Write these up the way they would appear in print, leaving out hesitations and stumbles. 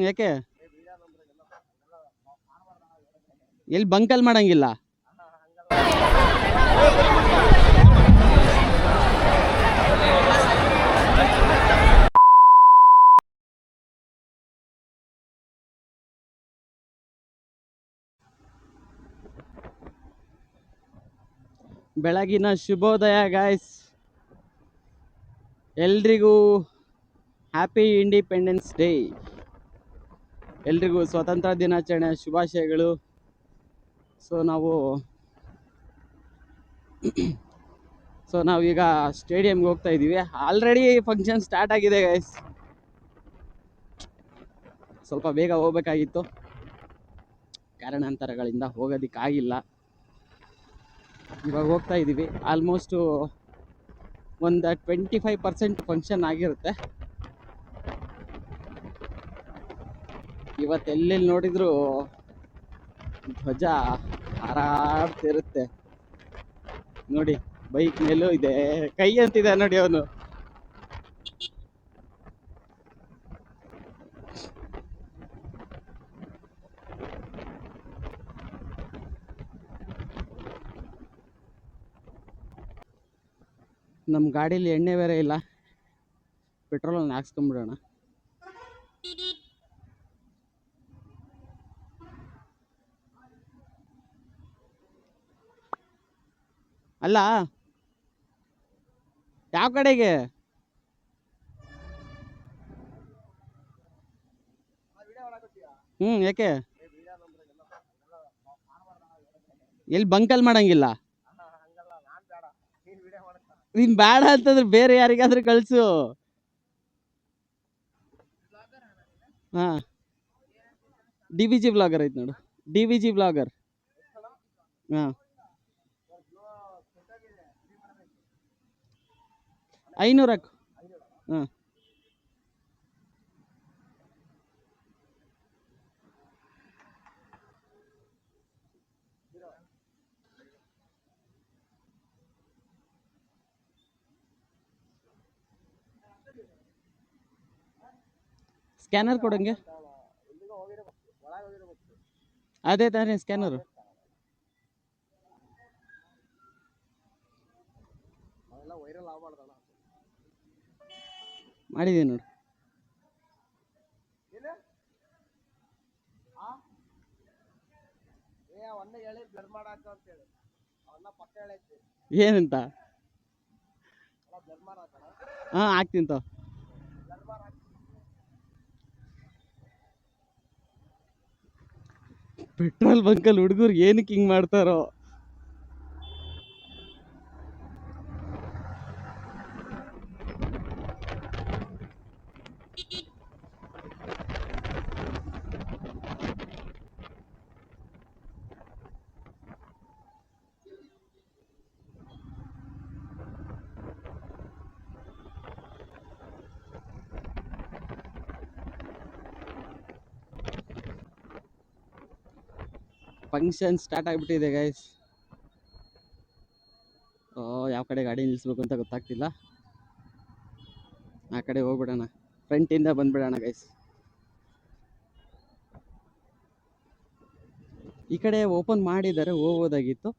ಯಾಕೆ ಎಲ್ಲಿ ಬಂಕಲ್ ಮಾಡಂಗಿಲ್ಲ. ಬೆಳಗಿನ ಶುಭೋದಯ ಗಾಯ್ಸ್, ಎಲ್ರಿಗೂ ಹ್ಯಾಪಿ ಇಂಡಿಪೆಂಡೆನ್ಸ್ ಡೇ. ಎಲ್ರಿಗೂ ಸ್ವಾತಂತ್ರ್ಯ ದಿನಾಚರಣೆ ಶುಭಾಶಯಗಳು. ಸೊ ನಾವೀಗ ಸ್ಟೇಡಿಯಂಗೆ ಹೋಗ್ತಾ ಇದ್ದೀವಿ. ಆಲ್ರೆಡಿ ಫಂಕ್ಷನ್ ಸ್ಟಾರ್ಟ್ ಆಗಿದೆ ಗೈಸ್. ಸ್ವಲ್ಪ ಬೇಗ ಹೋಗ್ಬೇಕಾಗಿತ್ತು, ಕಾರಣಾಂತರಗಳಿಂದ ಹೋಗೋದಕ್ಕಾಗಿಲ್ಲ. ಇವಾಗ ಹೋಗ್ತಾ ಇದ್ದೀವಿ. ಆಲ್ಮೋಸ್ಟು ಒಂದು 25% ಫಂಕ್ಷನ್ ಆಗಿರುತ್ತೆ. ಇವತ್ತೆಲ್ಲೆಲ್ಲಿ ನೋಡಿದ್ರು ಧ್ವಜ ಹಾರಾಡ್ತಿರುತ್ತೆ ನೋಡಿ. ಬೈಕ್ ಮೇಲೂ ಇದೆ, ಕೈ ಅಂತಿದೆ ನೋಡಿ ಅವನು. ನಮ್ಮ ಗಾಡೀಲಿ ಎಣ್ಣೆ ಬೇರೆ ಇಲ್ಲ, ಪೆಟ್ರೋಲನ್ನು ಹಾಕ್ಸ್ಕೊಂಬಿಡೋಣ. ಅಲ್ಲ, ಯಾವ ಕಡೆಗೆ? ಯಾಕೆ ಎಲ್ಲಿ ಬಂಕಲ್ ಮಾಡಂಗಿಲ್ಲ? ನೀನ್ ಬೇಡ ಅಂತಂದ್ರೆ ಬೇರೆ ಯಾರಿಗಾದ್ರೂ ಕಳ್ಸು. ಹಾ, DVG ಬ್ಲಾಗರ್ ಐತ್ ನೋಡು, DVG ಬ್ಲಾಗರ್. ಹಾ, 500 ಹಾಕು. ಹಾ, ಸ್ಕ್ಯಾನರ್ ಕೊಡಂಗೆ. ಅದೇ ತಾನೇ ಸ್ಕ್ಯಾನರು. ಮಾಡಿದೀನಿ ನೋಡು. ಏನಂತ? ಹಾ, ಆಗ್ತೀನಿ ತಗೋ. ಪೆಟ್ರೋಲ್ ಬಂಕಲ್ಲಿ ಹುಡುಗರು ಏನಕ್ಕೆ ಹಿಂಗ್ ಮಾಡ್ತಾರೋ? ಫಂಕ್ಷನ್ ಸ್ಟಾರ್ಟ್ ಆಗಿಬಿಟ್ಟಿದೆ ಗೈಸ್. ಯಾವ ಕಡೆ ಗಾಡಿ ನಿಲ್ಲಿಸ್ಬೇಕು ಅಂತ ಗೊತ್ತಾಗ್ತಿಲ್ಲ. ಆ ಕಡೆ ಹೋಗ್ಬಿಡೋಣ, ಫ್ರಂಟಿಂದ ಬಂದ್ಬಿಡೋಣ ಗೈಸ್. ಈ ಕಡೆ ಓಪನ್ ಮಾಡಿದ್ದಾರೆ, ಹೋಗೋದಾಗಿತ್ತು.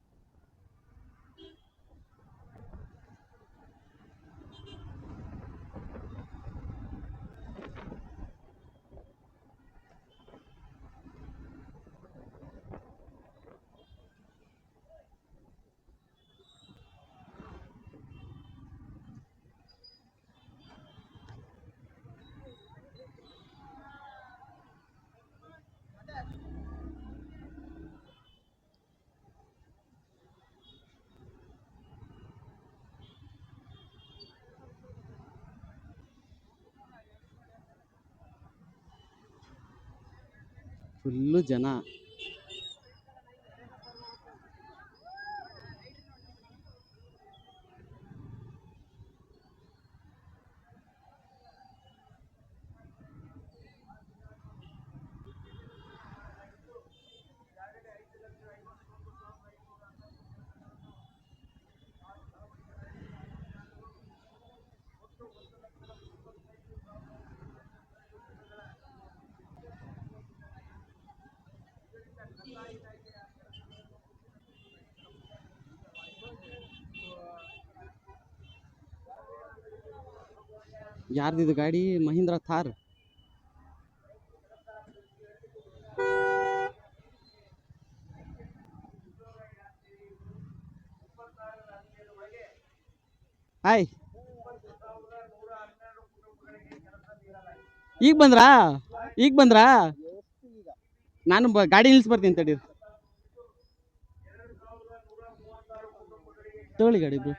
ಫುಲ್ಲು ಜನ. ಯಾರ್ದಿದು ಗಾಡಿ? ಮಹೀಂದ್ರ ಥಾರ್. ಹಾಯ್, ಈಗ ಬಂದ್ರಾ? ನಾನು ಗಾಡಿ ನಿಲ್ಸಿ ಬರ್ತೀನಿ ತಡೀರಿ. ತಗೊಳ್ಳಿ ಗಾಡಿ ಬ್ರೋ.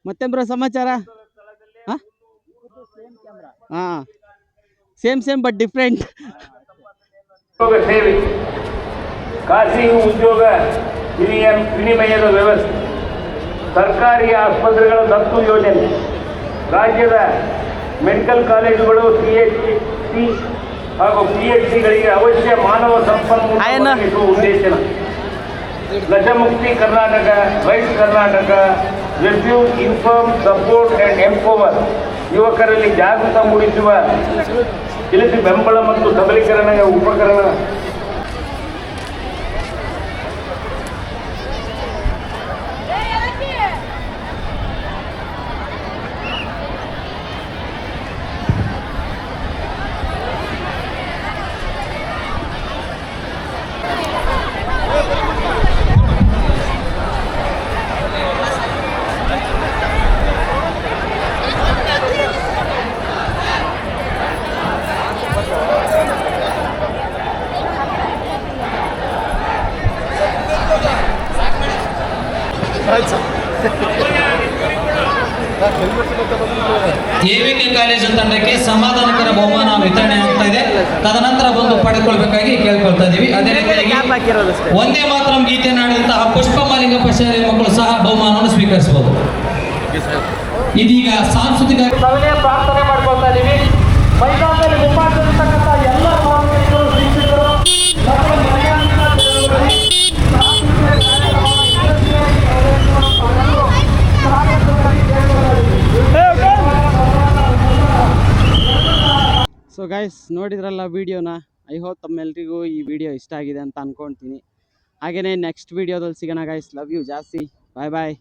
ಮತ್ತೆ ಬ್ರೋ ಸಮಾಚಾರ? ಹಾ, ಸೇಮ್ ಬಟ್ ಡಿಫ್ರೆಂಟ್. ಸೇವೆ, ಖಾಸಗಿ ಉದ್ಯೋಗ ವಿನಿಮಯದ ವ್ಯವಸ್ಥೆ, ಸರ್ಕಾರಿ ಆಸ್ಪತ್ರೆಗಳ ದತ್ತು ಯೋಜನೆ, ರಾಜ್ಯದ ಮೆಡಿಕಲ್ ಕಾಲೇಜುಗಳು, CHC ಹಾಗೂ PHCಗಳಿಗೆ ಅವಶ್ಯ ಮಾನವ ಸಂಪನ್ಮೂಲ ಉದ್ದೇಶನ, ಲಜಮುಕ್ತಿ Karnataka, right Karnataka, refuse inform support and empower, ಯುವಕರಲ್ಲಿ ಜಾಗೃತ ಮೂಡಿಸುವ ತಿಳಿಸಿ ಬೆಂಬಲ ಮತ್ತು ಸಬಲೀಕರಣ ಉಪಕರಣ. ಎವಿಕೆ ಕಾಲೇಜು ತಂಡಕ್ಕೆ ಸಮಾಧಾನಕರ ಬಹುಮಾನ ವಿತರಣೆ ಆಗ್ತಾ ಇದೆ. ತದನಂತರ ಬಂದು ಪಡೆದುಕೊಳ್ಬೇಕಾಗಿ ಕೇಳ್ಕೊಳ್ತಾ ಇದೀವಿ. ಅದೇ ರೀತಿಯಾಗಿ ಒಂದೇ ಮಾತ್ರ ಗೀತೆಯನ್ನು ಆಡಿದಂತಹ ಪುಷ್ಪ ಮಾಲಿಂಗಪ್ಪ ಶಾಲೆ ಮಕ್ಕಳು ಸಹ ಬಹುಮಾನವನ್ನು ಸ್ವೀಕರಿಸಬಹುದು. ಇದೀಗ ಸಾಂಸ್ಕೃತಿಕ ಪ್ರಾರ್ಥನೆ ಮಾಡ್ಕೊಳ್ತಾ ಇದೀವಿ. ಮೈದಾನದಲ್ಲಿ ಉಪಸ್ಥಿತರಿರ್ತಕ್ಕಂಥ ಎಲ್ಲ ಭಾಗವಹಿಸಿದರು, ಶಿಕ್ಷಕರು, ಸೊ ಗೈಸ್, ನೋಡಿದ್ರಲ್ಲ ವಿಡಿಯೋನ. ಐ ಹೋಪ್ ತಮ್ಮೆಲ್ರಿಗೂ ಈ ವಿಡಿಯೋ ಇಷ್ಟ ಆಗಿದೆ ಅಂತ ಅಂದ್ಕೊಳ್ತೀನಿ. ಹಾಗೆಯೇ ನೆಕ್ಸ್ಟ್ ವಿಡಿಯೋದಲ್ಲಿ ಸಿಗೋಣ ಗೈಸ್. ಲವ್ ಯು ಜಾಸ್ತಿ. ಬಾಯ್ ಬಾಯ್.